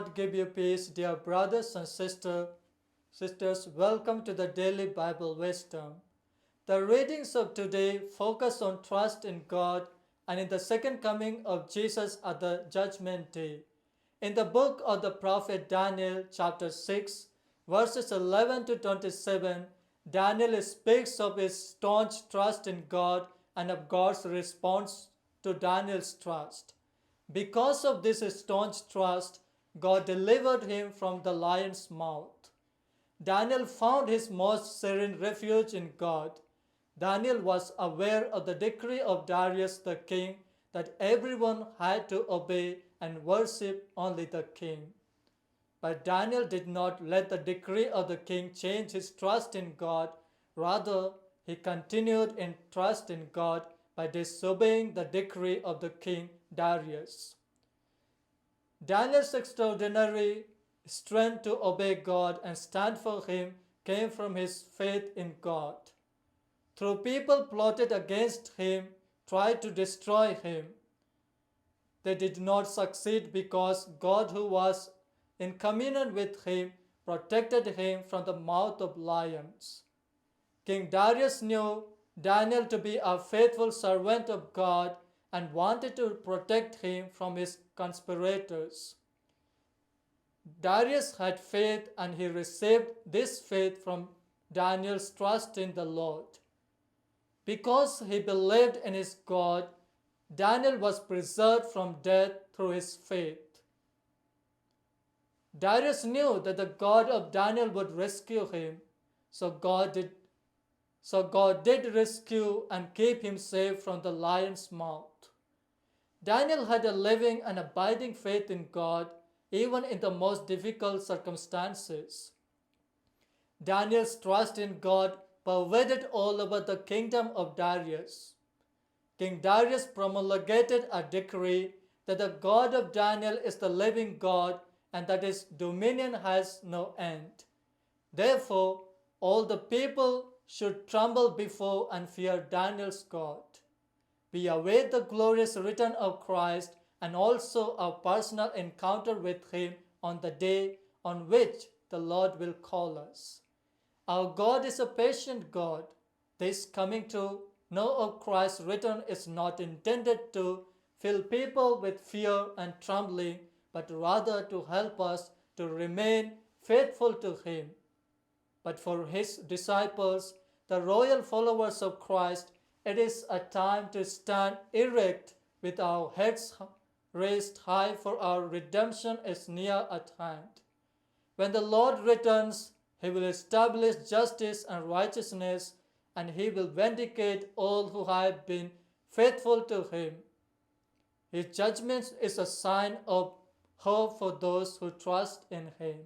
Lord give you peace, dear brothers and sisters. Welcome to the Daily Bible Wisdom. The readings of today focus on trust in God and in the second coming of Jesus at the Judgment Day. In the book of the prophet Daniel, chapter 6, verses 11 to 27, Daniel speaks of his staunch trust in God and of God's response to Daniel's trust. Because of this staunch trust, God delivered him from the lion's mouth. Daniel found his most serene refuge in God. Daniel was aware of the decree of Darius the king that everyone had to obey and worship only the king. But Daniel did not let the decree of the king change his trust in God. Rather, he continued in trust in God by disobeying the decree of the king Darius. Daniel's extraordinary strength to obey God and stand for him came from his faith in God. Though people plotted against him, tried to destroy him, they did not succeed because God, who was in communion with him, protected him from the mouth of lions. King Darius knew Daniel to be a faithful servant of God and wanted to protect him from his conspirators. Darius had faith, and he received this faith from Daniel's trust in the Lord. Because he believed in his God, Daniel was preserved from death through his faith. Darius knew that the God of Daniel would rescue him, so God did rescue and keep him safe from the lion's mouth. Daniel had a living and abiding faith in God, even in the most difficult circumstances. Daniel's trust in God pervaded all over the kingdom of Darius. King Darius promulgated a decree that the God of Daniel is the living God and that his dominion has no end. Therefore, all the people should tremble before and fear Daniel's God. We await the glorious return of Christ and also our personal encounter with him on the day on which the Lord will call us. Our God is a patient God. This coming to know of Christ's return is not intended to fill people with fear and trembling, but rather to help us to remain faithful to him. But for his disciples, the royal followers of Christ, it is a time to stand erect with our heads raised high, for our redemption is near at hand. When the Lord returns, he will establish justice and righteousness, and he will vindicate all who have been faithful to him. His judgment is a sign of hope for those who trust in him.